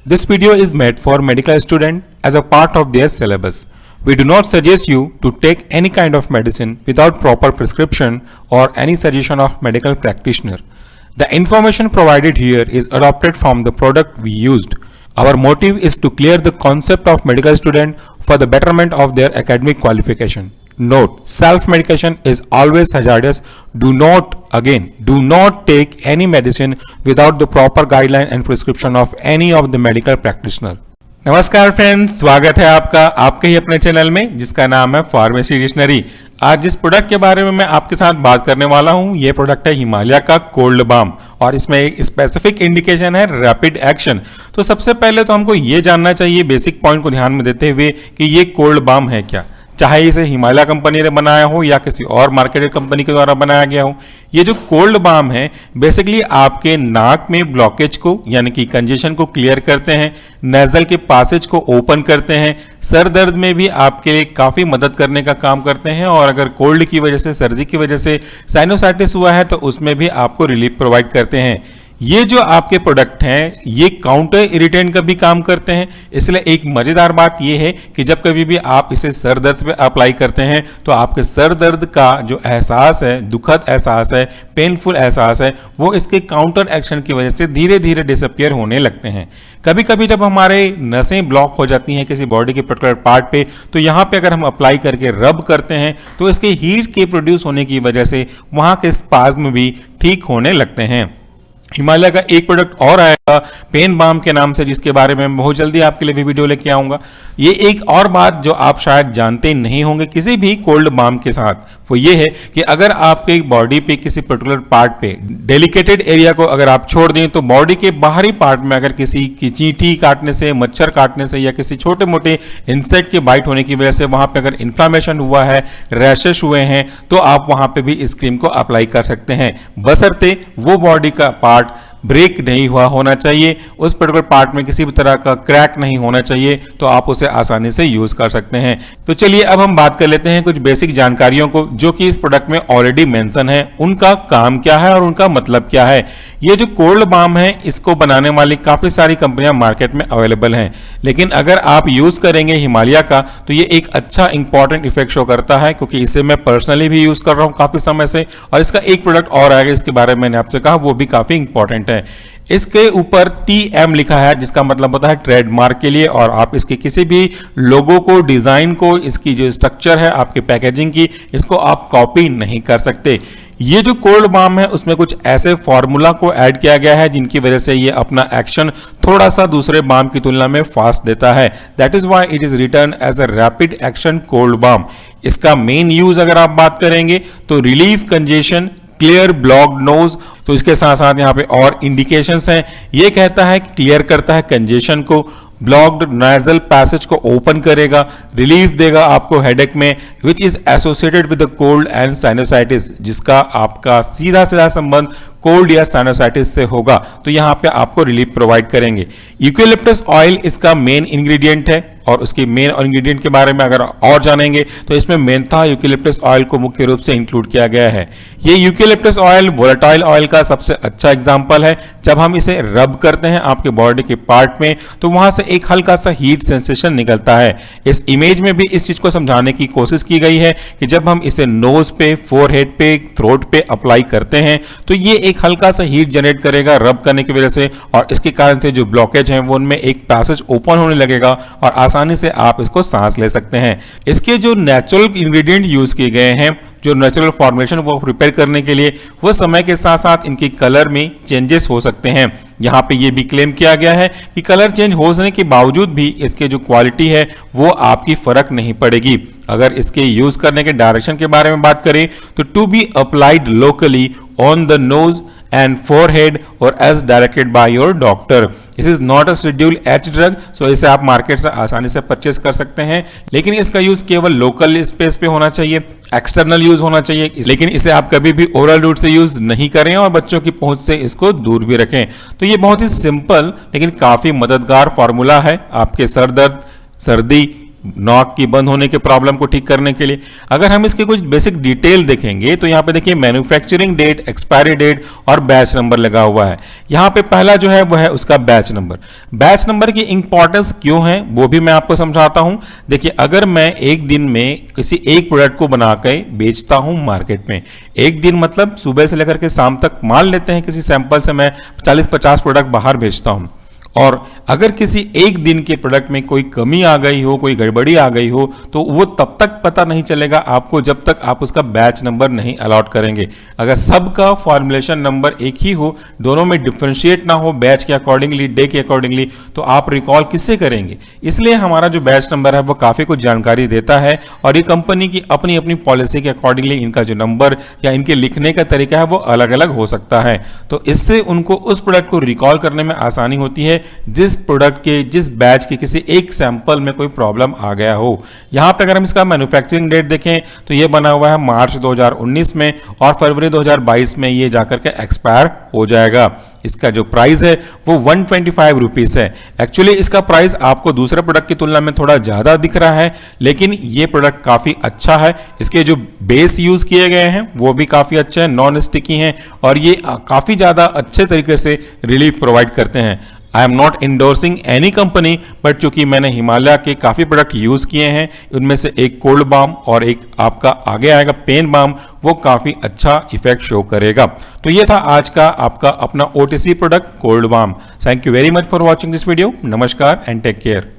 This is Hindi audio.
This video is made for medical students as a part of their syllabus. We do not suggest you to take any kind of medicine without proper prescription or any suggestion of medical practitioner. The information provided here is adopted from the product we used. Our motive is to clear the concept of medical student for the betterment of their academic qualification. Note, self-medication is always hazardous. Do not take any medicine without the proper guideline and prescription of any of the medical practitioner. नमस्कार फ्रेंड्स, स्वागत है आपका आपके ही अपने चैनल में जिसका नाम है फार्मेसी डिक्शनरी। आज जिस प्रोडक्ट के बारे में मैं आपके साथ बात करने वाला हूं, ये प्रोडक्ट है हिमालय का कोल्ड बाम और इसमें एक स्पेसिफिक इंडिकेशन है रैपिड एक्शन। तो सबसे पहले तो हमको ये जानना चाहिए बेसिक पॉइंट को ध्यान में देते हुए कि ये कोल्ड बाम है क्या, चाहे इसे हिमालय कंपनी ने बनाया हो या किसी और मार्केटेड कंपनी के द्वारा बनाया गया हो। ये जो कोल्ड बाम है बेसिकली आपके नाक में ब्लॉकेज को यानी कि कंजेशन को क्लियर करते हैं, नेजल के पासेज को ओपन करते हैं, सर दर्द में भी आपके लिए काफ़ी मदद करने का काम करते हैं और अगर कोल्ड की वजह से, सर्दी की वजह से साइनोसाइटिस हुआ है तो उसमें भी आपको रिलीफ प्रोवाइड करते हैं। ये जो आपके प्रोडक्ट हैं ये काउंटर इरिटेंट का भी काम करते हैं। इसलिए एक मजेदार बात ये है कि जब कभी भी आप इसे सर दर्द पे अप्लाई करते हैं तो आपके सर दर्द का जो एहसास है, दुखद एहसास है, पेनफुल एहसास है, वो इसके काउंटर एक्शन की वजह से धीरे धीरे डिसअपियर होने लगते हैं। कभी कभी जब हमारे नसें ब्लॉक हो जाती हैं किसी बॉडी के पर्टिकुलर पार्ट पे, तो यहाँ पे अगर हम अप्लाई करके रब करते हैं तो इसके हीट के प्रोड्यूस होने की वजह से वहाँ के स्पाज्म भी ठीक होने लगते हैं। हिमालय का एक प्रोडक्ट और आएगा पेन बाम के नाम से, जिसके बारे में बहुत जल्दी आपके लिए भी वीडियो लेके आऊंगा। ये एक और बात जो आप शायद जानते नहीं होंगे किसी भी कोल्ड बाम के साथ, वो ये है कि अगर आपके बॉडी पे किसी पर्टिकुलर पार्ट पे डेलिकेटेड एरिया को अगर आप छोड़ दें तो बॉडी के बाहरी पार्ट में अगर किसी की चींटी काटने से, मच्छर काटने से या किसी छोटे मोटे इंसेक्ट के बाइट होने की वजह से वहां पे अगर इन्फ्लामेशन हुआ है, रैशेस हुए हैं, तो आप वहां पे भी इस क्रीम को अप्लाई कर सकते हैं, बशर्ते वो बॉडी का पार्ट ब्रेक नहीं हुआ होना चाहिए, उस पर्टिकुलर पार्ट में किसी भी तरह का क्रैक नहीं होना चाहिए, तो आप उसे आसानी से यूज कर सकते हैं। तो चलिए अब हम बात कर लेते हैं कुछ बेसिक जानकारियों को जो कि इस प्रोडक्ट में ऑलरेडी मेंशन है, उनका काम क्या है और उनका मतलब क्या है। ये जो कोल्ड बाम है इसको बनाने वाली काफी सारी कंपनियां मार्केट में अवेलेबल हैं, लेकिन अगर आप यूज करेंगे हिमालय का तो ये एक अच्छा इंपॉर्टेंट इफेक्ट शो करता है, क्योंकि इसे मैं पर्सनली भी यूज कर रहा हूं काफी समय से। और इसका एक प्रोडक्ट और आएगा, इसके बारे में मैंने आपसे कहा, वो भी काफी इंपॉर्टेंट है। इसके ऊपर TM लिखा है जिसका मतलब होता है ट्रेडमार्क के लिए, और आप इसके किसी भी लोगो को, डिजाइन को, इसकी जो स्ट्रक्चर है आपके पैकेजिंग की, इसको आप कॉपी नहीं कर सकते। ये जो कोल्ड बाम है उसमें कुछ ऐसे फॉर्मूला को ऐड किया गया है जिनकी वजह से ये अपना एक्शन थोड़ा सा दूसरे बाम की तुलना में फास्ट देता है। That is why it is written as a rapid action cold balm. इसका मेन यूज अगर आप बात करेंगे तो relief congestion, clear blocked nose, तो इसके साथ साथ यहाँ पे और इंडिकेशंस हैं। ये कहता है कि क्लियर करता है कंजेशन को, ब्लॉक्ड नेजल पैसेज को ओपन करेगा, रिलीफ देगा आपको हेडेक में, which is associated with the cold and sinusitis, जिसका आपका सीधा सीधा संबंध कोल्ड या साइनोसाइटिस से होगा, तो यहाँ पे आपको रिलीफ प्रोवाइड करेंगे। यूकेलिप्टस ऑयल इसका मेन इंग्रेडिएंट है और उसके मेन इंग्रेडिएंट के बारे में अगर और जानेंगे तो इसमें मेंथा यूकेलिप्टस ऑयल को मुख्य रूप से इंक्लूड किया गया है। ये यूकेलिप्टस ऑयल वोलेटाइल ऑयल का सबसे अच्छा एग्जांपल है। जब हम इसे रब करते हैं आपके बॉडी के पार्ट में तो वहां से एक हल्का सा हीट सेंसेशन निकलता है। इस इमेज में भी इस चीज को समझाने की कोशिश की गई है कि जब हम इसे नोज पे, फोरहेड पे, थ्रोट पे अप्लाई करते हैं तो ये एक हल्का सा हीट जनरेट करेगा रब करने की वजह से, और इसके कारण से जो ब्लॉकेज है वो उनमें एक पैसेज ओपन होने लगेगा और आसानी से आप इसको सांस ले सकते हैं। इसके जो नेचुरल इंग्रेडिएंट यूज किए गए हैं, जो नेचुरल फॉर्मेशन वो प्रिपेयर करने के लिए, वो समय के साथ साथ इनके कलर में चेंजेस हो सकते हैं। यहाँ पे ये भी क्लेम किया गया है कि कलर चेंज होने के बावजूद भी इसके जो क्वालिटी है वो आपकी फर्क नहीं पड़ेगी। अगर इसके यूज करने के डायरेक्शन के बारे में बात करें तो to be applied locally on the nose and forehead or as directed by your doctor. This is not a schedule H drug, so इसे आप मार्केट से आसानी से परचेज कर सकते हैं, लेकिन इसका यूज केवल लोकल स्पेस पे होना चाहिए, एक्सटर्नल यूज होना चाहिए, लेकिन इसे आप कभी भी ओरल रूट से यूज नहीं करें और बच्चों की पहुंच से इसको दूर भी रखें। तो ये बहुत ही सिंपल लेकिन काफी मददगार फॉर्मूला है आपके सर दर्द, सर्दी, नॉक की बंद होने के प्रॉब्लम को ठीक करने के लिए। अगर हम इसके कुछ बेसिक डिटेल देखेंगे तो यहाँ पे देखिए मैन्युफैक्चरिंग डेट, एक्सपायरी डेट और बैच नंबर लगा हुआ है। यहाँ पे पहला जो है वो है उसका बैच नंबर। बैच नंबर की इंपॉर्टेंस क्यों है वो भी मैं आपको समझाता हूं। देखिए, अगर मैं एक दिन में किसी एक प्रोडक्ट को बनाकर बेचता हूं मार्केट में, एक दिन मतलब सुबह से लेकर के शाम तक, मान लेते हैं किसी सैंपल से मैं 40-50 प्रोडक्ट बाहर बेचता हूं, और अगर किसी एक दिन के प्रोडक्ट में कोई कमी आ गई हो, कोई गड़बड़ी आ गई हो, तो वो तब तक पता नहीं चलेगा आपको जब तक आप उसका बैच नंबर नहीं अलॉट करेंगे। अगर सबका फॉर्मुलेशन नंबर एक ही हो, दोनों में डिफरेंशिएट ना हो बैच के अकॉर्डिंगली, डे के अकॉर्डिंगली, तो आप रिकॉल किससे करेंगे? इसलिए हमारा जो बैच नंबर है वो काफ़ी कुछ जानकारी देता है, और ये कंपनी की अपनी अपनी पॉलिसी के अकॉर्डिंगली इनका जो नंबर या इनके लिखने का तरीका है वो अलग अलग हो सकता है। तो इससे उनको उस प्रोडक्ट को रिकॉल करने में आसानी होती है जिस प्रोडक्ट के, जिस बैच के किसी एक सैंपल में कोई प्रॉब्लम आ गया हो। यहां पे अगर हम इसका मैन्युफैक्चरिंग डेट देखें तो ये बना हुआ है मार्च 2019 में, और फरवरी 2022 में ये जाकर के एक्सपायर हो जाएगा। इसका जो प्राइस है वो 125 रुपीस है। एक्चुअली इसका प्राइस आपको दूसरे प्रोडक्ट की तुलना में थोड़ा ज्यादा दिख रहा है, लेकिन ये प्रोडक्ट काफी अच्छा है। इसके जो बेस यूज किए गए हैं वो भी काफी अच्छे हैं, नॉन स्टिकी हैं, और ये काफी ज्यादा अच्छे तरीके से रिलीफ प्रोवाइड करते हैं। I am not endorsing any company, but चूंकि मैंने हिमालय के काफ़ी प्रोडक्ट यूज़ किए हैं, उनमें से एक कोल्ड बाम और एक आपका आगे आएगा पेन बाम, वो काफ़ी अच्छा इफेक्ट शो करेगा। तो ये था आज का आपका अपना OTC product cold balm. Thank you very much for watching this video. नमस्कार एंड टेक केयर।